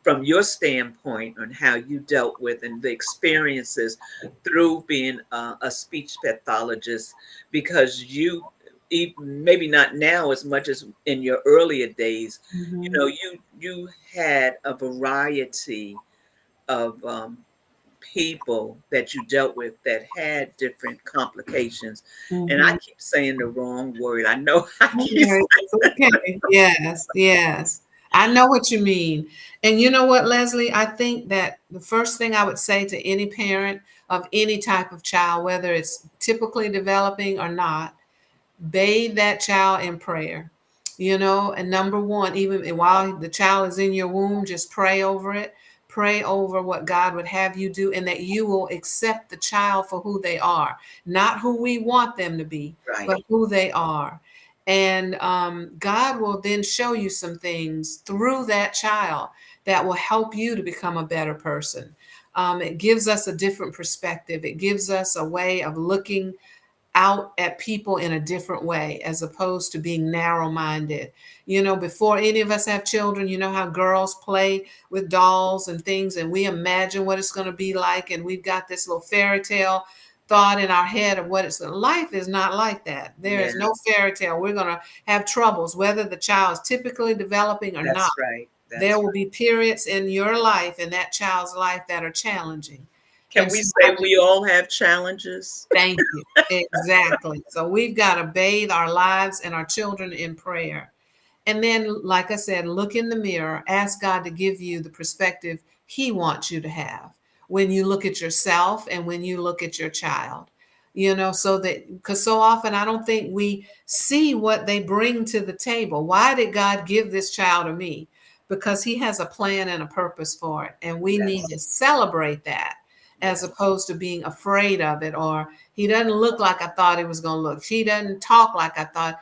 from your standpoint on how you dealt with and the experiences through being a speech pathologist, because maybe not now as much as in your earlier days, Mhm. you had a variety of people that you dealt with that had different complications. And I Mhm. keep saying the wrong word. I know I keep Okay, it's okay. Yes, yes. I know what you mean. And you know what, Leslie? I think that the first thing I would say to any parent of any type of child, whether it's typically developing or not, bathe that child in prayer. And number one, even while the child is in your womb, just pray over it. Pray over what God would have you do and that you will accept the child for who they are, not who we want them to be, right. but who they are. And God will then show you some things through that child that will help you to become a better person. It gives us a different perspective. It gives us a way of looking out at people in a different way as opposed to being narrow minded. Before any of us have children, you know how girls play with dolls and things, and we imagine what it's going to be like, and we've got this little fairy tale thought in our head of what it's life is not like that. There Yeah, is no fairy tale. We're going to have troubles whether the child is typically developing or not. that's right. There That's will right. be periods in your life and that child's life that are challenging. Can And we so say we all have challenges? thank you. Exactly. So we've got to bathe our lives and our children in prayer. And then, like I said, look in the mirror, ask God to give you the perspective He wants you to have when you look at yourself and when you look at your child. So that, because so often I don't think we see what they bring to the table. Why did God give this child to me? Because He has a plan and a purpose for it. And we need to Yes. celebrate that as Yes. opposed to being afraid of it, or he doesn't look like I thought he was going to look. She doesn't talk like I thought.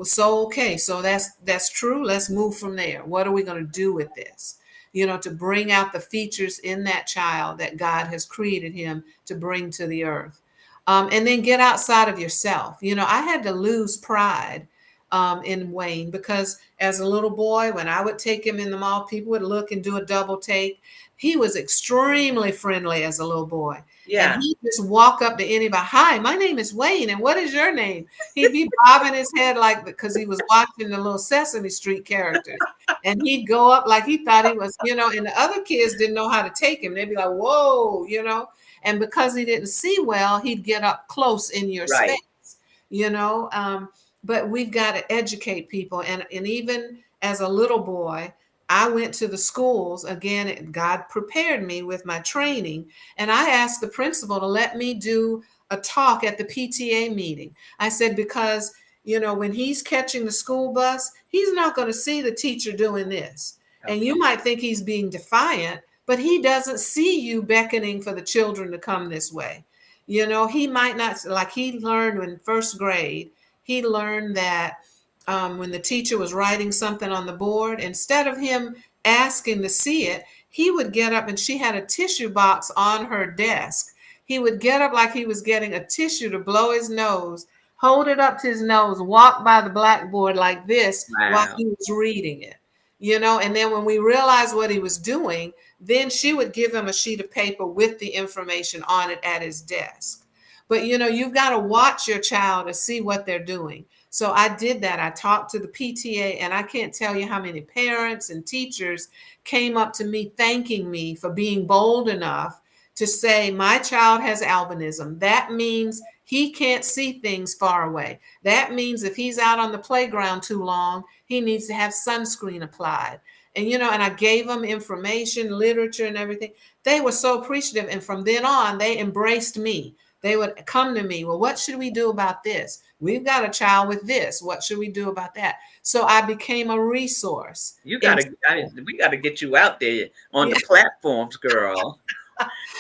So okay, so that's true. Let's move from there. What are we going to do with this? To bring out the features in that child that God has created him to bring to the earth. And then get outside of yourself. I had to lose pride in Wayne, because as a little boy, when I would take him in the mall, people would look and do a double take. He was extremely friendly as a little boy. And Yeah. he just walk up to anybody, "Hi, my name is Wayne, and what is your name?" He'd be bobbing his head like, because he was watching the little Sesame Street characters. And he'd go up like he thought he was, and the other kids didn't know how to take him. They'd be like, "Whoa." And because he didn't see well, he'd get up close in your Right. space, you know. But we've got to educate people. And even as a little boy, I went to the schools again. God prepared me with my training, and I asked the principal to let me do a talk at the PTA meeting. I said, because when he's catching the school bus, he's not going to see the teacher doing this. And you Okay. might think he's being defiant, but he doesn't see you beckoning for the children to come this way. He might not, like he learned in first grade, he learned that when the teacher was writing something on the board, instead of him asking to see it, he would get up, and she had a tissue box on her desk. He would get up like he was getting a tissue to blow his nose, hold it up to his nose, walk by the blackboard like this while Wow. he was reading it. And then when we realized what he was doing, then she would give him a sheet of paper with the information on it at his desk. But you've got to watch your child to see what they're doing. So I did that. I talked to the PTA, and I can't tell you how many parents and teachers came up to me thanking me for being bold enough to say, my child has albinism. That means he can't see things far away. That means if he's out on the playground too long, he needs to have sunscreen applied. And I gave them information, literature, and everything. They were so appreciative. And from then on, they embraced me. They would come to me, "Well, what should we do about this? We've got a child with this. What should we do about that?" So I became a resource You in gotta, school. we gotta get you out there on the Yeah. platforms, girl.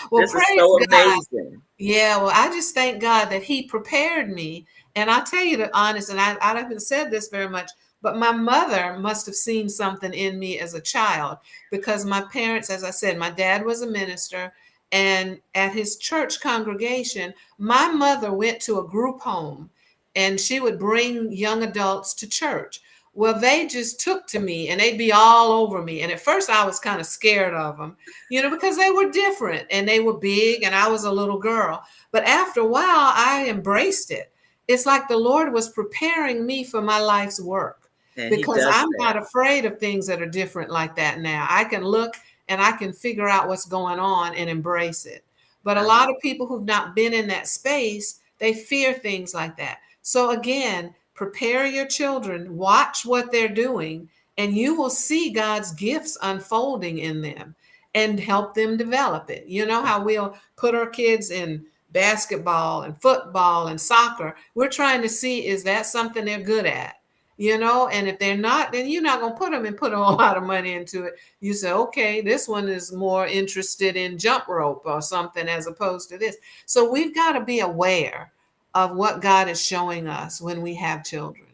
Well, This is praise so God. amazing. Yeah, well, I just thank God that He prepared me. And I'll tell you the honest, and I haven't said this very much, but my mother must have seen something in me as a child, because my parents, as I said, my dad was a minister, and at his church congregation, my mother went to a group home, and she would bring young adults to church. Well, they just took to me, and they'd be all over me. And at first I was kind of scared of them, because they were different and they were big, and I was a little girl. But after a while, I embraced it. It's like the Lord was preparing me for my life's work, And he because does I'm that. not afraid of things that are different like that now. I can look and I can figure out what's going on and embrace it. But a I lot love of people who've not been in that space, they fear things like that. So again, prepare your children, watch what they're doing, and you will see God's gifts unfolding in them and help them develop it. You know how we'll put our kids in basketball and football and soccer. We're trying to see, is that something they're good at? And if they're not, then you're not going to put them and put a whole lot of money into it. You say, okay, this one is more interested in jump rope or something as opposed to this. So we've got to be aware of what God is showing us when we have children.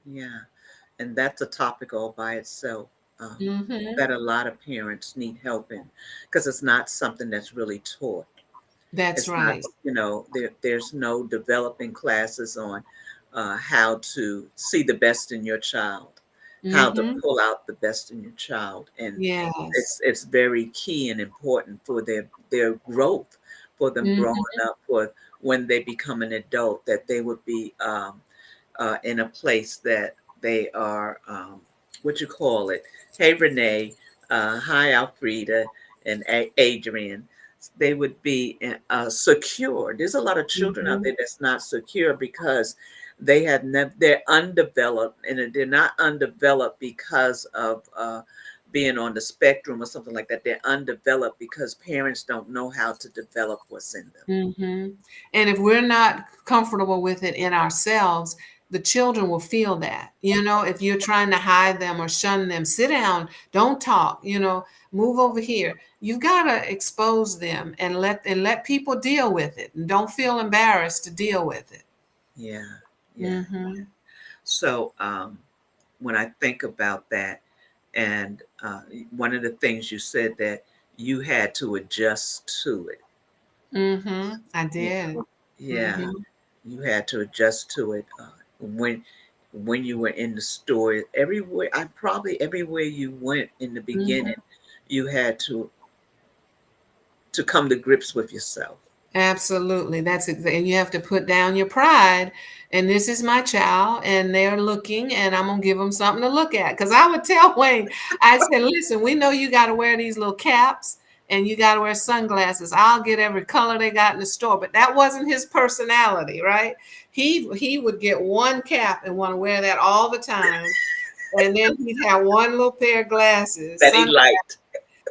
Yeah. And that's a topic all by itself, Hmm. that a lot of parents need help in, because it's not something that's really taught. That's It's not, right. there's no developing classes on how to see the best in your child, how to Hmm. pull out the best in your child. And Yes. it's very key and important for their growth, for them growing Hmm. up, for when they become an adult, that they would be in a place that they are, what you call it. Hey, Renee. Hi, Alfreda and Adrian. They would be secure. There's a lot of children out Hmm. there that's not secure because they have they're undeveloped, and they're not undeveloped because of being on the spectrum or something like that. They're undeveloped because parents don't know how to develop what's in them. Hmm. And if we're not comfortable with it in ourselves, the children will feel that. If you're trying to hide them or shun them, sit down, don't talk, move over here. You've got to expose them and let people deal with it, and don't feel embarrassed to deal with it. Yeah, yeah. Hmm. So when I think about that, and one of the things you said that you had to adjust to it. Mm-hmm. I You did. know, yeah, Mm-hmm. you had to adjust to it when when you were in the store. Everywhere, I probably everywhere you went in the beginning, you had to come to grips with yourself. Absolutely. That's it. And you have to put down your pride. And this is my child, and they're looking, and I'm gonna give them something to look at. Because I would tell Wayne, I said, "Listen, we know you got to wear these little caps, and you got to wear sunglasses. I'll get every color they got in the store." But that wasn't his personality, right? He would get one cap and want to wear that all the time, and then he'd have one little pair of glasses, That he sunglasses. liked.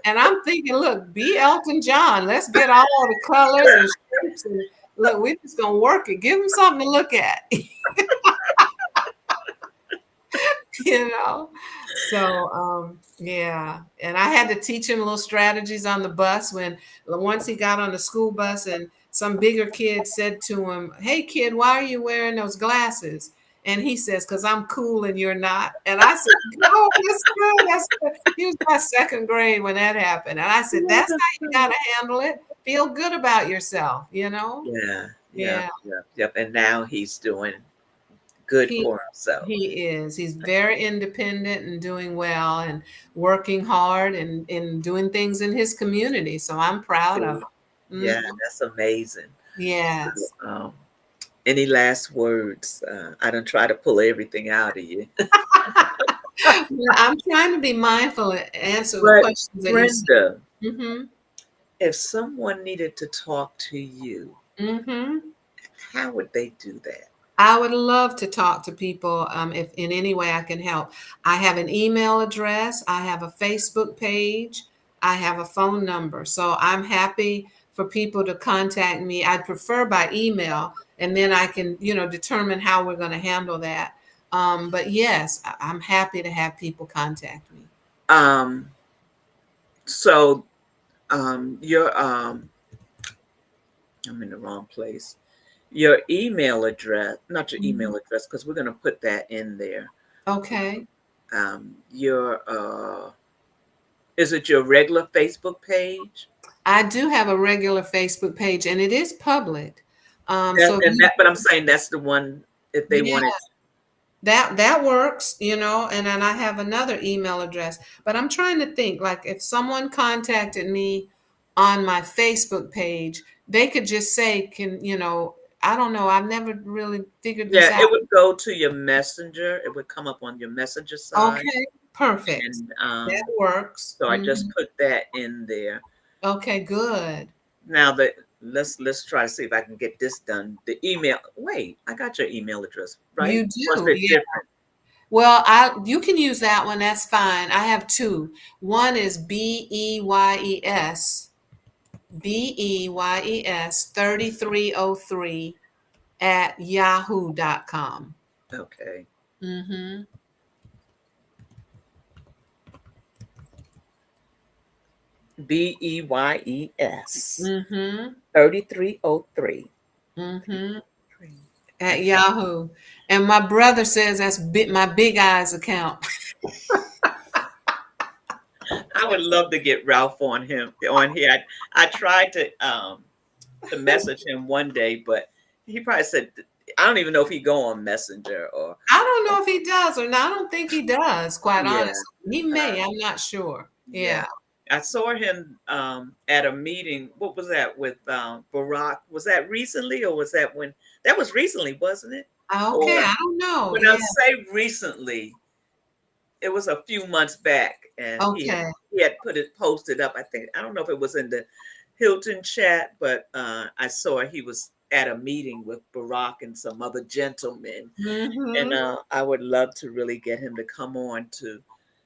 And I'm thinking, look, be Elton John. Let's get all the colors and shapes. And look, we're just going to work it. Give them something to look at, you know? So, yeah. And I had to teach him little strategies on the bus when once he got on the school bus and some bigger kid said to him, "Hey, kid, why are you wearing those glasses?" And he says, "Because I'm cool and you're not." And I said, "Oh, that's good. That's good." He was my second grade when that happened. And I said, "That's how you got to handle it. Feel good about yourself, you know?" Yeah, yeah, Yeah. yeah, yep. And now he's doing good He for himself. he is. He's very independent and doing well and working hard and doing things in his community. So I'm proud of Good. him. Yeah, that's amazing. So, Yes. any last words? I don't try to pull everything out of you. Well, I'm trying to be mindful and answer the But questions that you said. Brenda, Mm-hmm. if someone needed to talk to you, Mm-hmm. how would they do that? I would love to talk to people if in any way I can help. I have an email address, I have a Facebook page, I have a phone number. So I'm happy for people to contact me. I'd prefer by email, and then I can, determine how we're going to handle that. But yes, I'm happy to have people contact me. Um, so your I'm in the wrong place. Your email address, not your Mhm. email address, because we're gonna put that in there. Okay. Your is it your regular Facebook page? I do have a regular Facebook page, and it is public. That So if and you, that, but I'm saying that's the one if they yeah, wanted. that works, and then I have another email address. But I'm trying to think, like, if someone contacted me on my Facebook page, they could just say, I don't know, I've never really figured this Yeah, out. it would go to your messenger. It would come up on your messenger side, Okay, perfect. and That works. so I just Mhm. put that in there. Okay, good. Now that let's try to see if I can get this done. The email. Wait, I got your email address, right? You Or is do, it yeah. different? Well, you can use that one. That's fine. I have two. One is BEYES 3303 at yahoo.com. Okay. Mm-hmm. BEYES Mm-hmm. 3303. Mm-hmm. At Yahoo. And my brother says that's my Big Eyes account. I would love to get Ralph on here. I tried to message him one day, but he probably said I don't even know if he go on Messenger or I don't know if he does or not. I don't think he does, quite yeah. honestly. He Uh, may, I'm not sure. yeah. Yeah. I saw him at a meeting. What was that with Barack? Was that recently or was that when that was recently, wasn't it? Okay, Or I don't know. when I Yeah. say recently, it was a few months back, and Okay. he had put it posted up. I think I don't know if it was in the Hilton chat, but I saw he was at a meeting with Barack and some other gentlemen, and Mm-hmm. I would love to really get him to come on to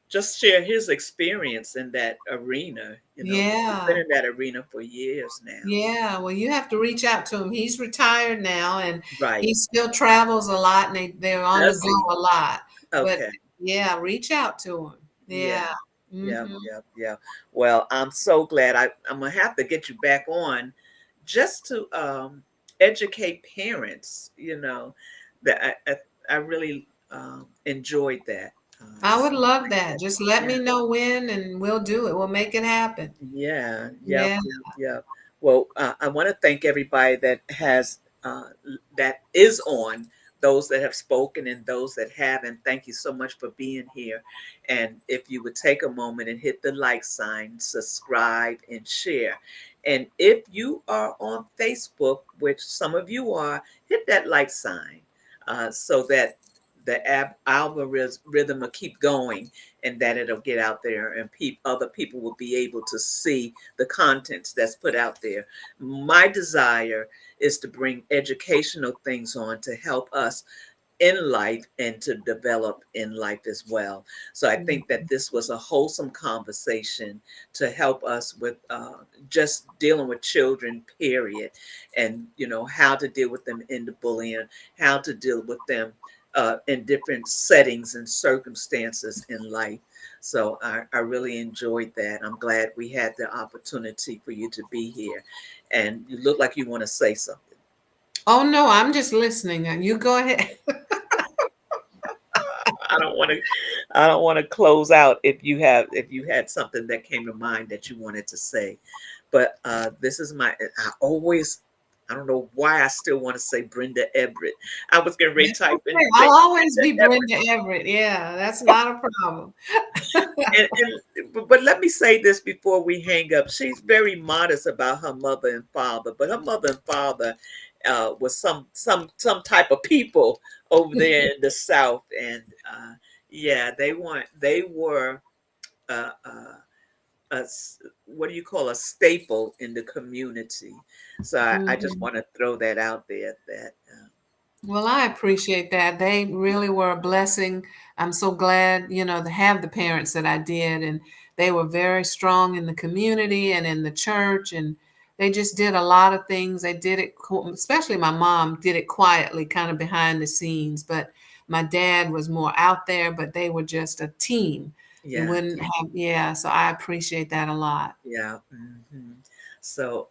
just share his experience in that arena. You know, because he's been Yeah. in that arena for years now. Yeah, well, you have to reach out to him. He's retired now, and Right? he still travels a lot, and they're on the Does he? go a lot. But Okay. yeah, reach out to him. Yeah. Yeah. Yep, Hmm. yep, yep. Well, I'm so glad I'm gonna have to get you back on just to educate parents, that I really enjoyed that. I would So, love that. Just let yeah. me know when and we'll do it. We'll make it happen. Yeah, yep, Yeah. yep, yep. Well, I want to thank everybody that has that is on, those that have spoken and those that haven't. Thank you so much for being here. And if you would take a moment and hit the like sign, subscribe, and share. And if you are on Facebook, which some of you are, hit that like sign so that the algorithm will keep going and that it'll get out there and other people will be able to see the contents that's put out there. My desire is to bring educational things on to help us in life and to develop in life as well. So I think that this was a wholesome conversation to help us with just dealing with children, period, and how to deal with them in the bullying, how to deal with them in different settings and circumstances in life. So I really enjoyed that. I'm glad we had the opportunity for you to be here, and you look like you want to say something. Oh no, I'm just listening. You go ahead. I don't want to. I don't want to close out if you had something that came to mind that you wanted to say, but this is my. I always. I don't know why I still want to say Brenda Everett. I was going to That's type in okay. I'll always be Brenda Everett. Yeah, that's not a problem. but let me say this before we hang up. She's very modest about her mother and father, but her mother and father was some type of people over there in the South, and yeah, they were uh, uh, what do you call a staple in the community. So I just Mhm. want to throw that out there. That Well, I appreciate that. They really were a blessing. I'm so glad, to have the parents that I did. And they were very strong in the community and in the church. And they just did a lot of things. They did it, especially my mom did it quietly, kind of behind the scenes. But my dad was more out there, but they were just a team. You yeah, wouldn't have, yeah. So I appreciate that a lot. yeah. So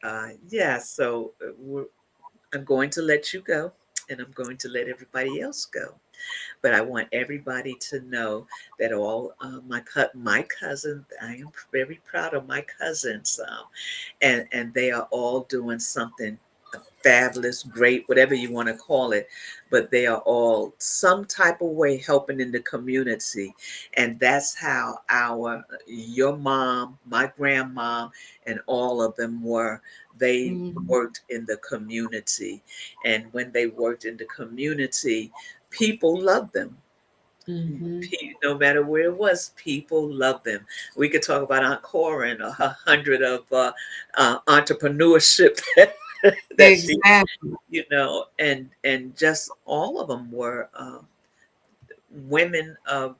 yeah, so I'm going to let you go, and I'm going to let everybody else go. But I want everybody to know that all my cousins, I am very proud of my cousins, and they are all doing something fabulous, great, whatever you want to call it, but they are all some type of way helping in the community, and that's how your mom, my grandma, and all of them were. They Mhm. worked in the community, and when they worked in the community, people loved them. Mhm. No matter where it was, people love them. We could talk about Aunt Cora and her hundred of entrepreneurship that she, Exactly. and just all of them were women of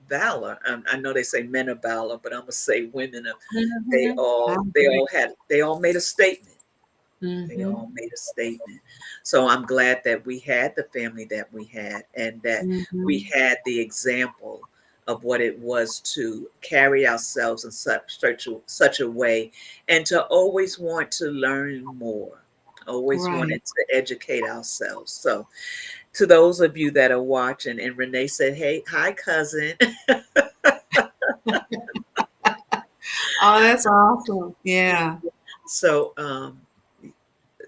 valor. I know they say men of valor, but I'm gonna say women of. They Mhm. I all they agree. all had they all made a statement. They Mhm. all made a statement. So I'm glad that we had the family that we had and that we Mhm. had the example of what it was to carry ourselves in such a way and to always want to learn more, always Right. wanted to educate ourselves. So to those of you that are watching, and Renee said, hey, hi, cousin. Oh, that's awesome. Yeah. So,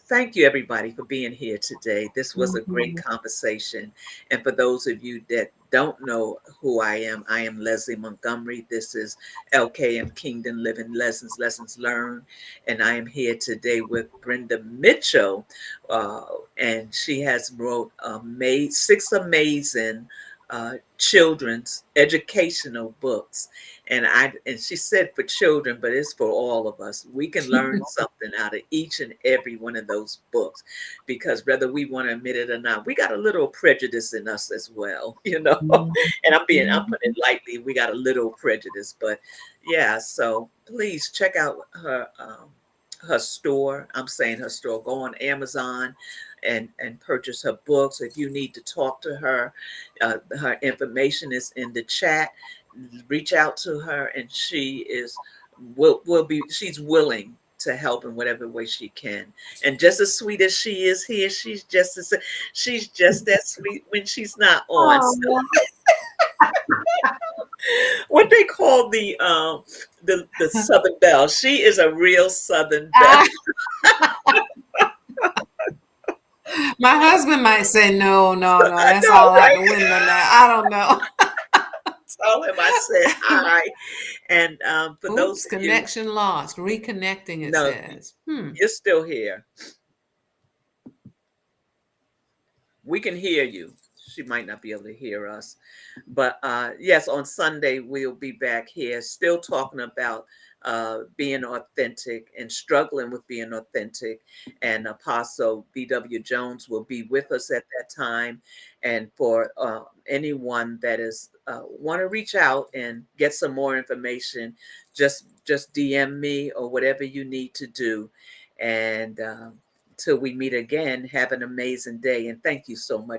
thank you, everybody, for being here today. This was a great Mhm. conversation. And for those of you that don't know who I am Leslie Montgomery. This is LKM Kingdom Living Lessons Learned. And I am here today with Brenda Mitchell. Uh, and she has wrote made 6 amazing children's educational books. And she said for children, but it's for all of us. We can learn something out of each and every one of those books, because whether we want to admit it or not, we got a little prejudice in us as well, you know. Mhm. And I'm Mhm. putting it lightly. We got a little prejudice, but yeah. So please check out her store. I'm saying her store. Go on Amazon and purchase her books. If you need to talk to her, her information is in the chat. Reach out to her, and she is will be she's willing. to help in whatever way she can. And just as sweet as she is here, she's just that sweet when she's not on. So Oh, what they call the Southern Belle. She is a real Southern Belle. ah, my husband might say, no, no, no, I that's know, all out right? the window now. I don't know. Tell him I said hi. And for those Oops, of you, connection lost. Reconnecting, it no, says. Hmm. you're still here. We can hear you. She might not be able to hear us. But yes, on Sunday, we'll be back here still talking about being authentic and struggling with being authentic. And Apostle B.W. Jones will be with us at that time. And for anyone that is want to reach out and get some more information, just DM me or whatever you need to do. And till we meet again, have an amazing day. And thank you so much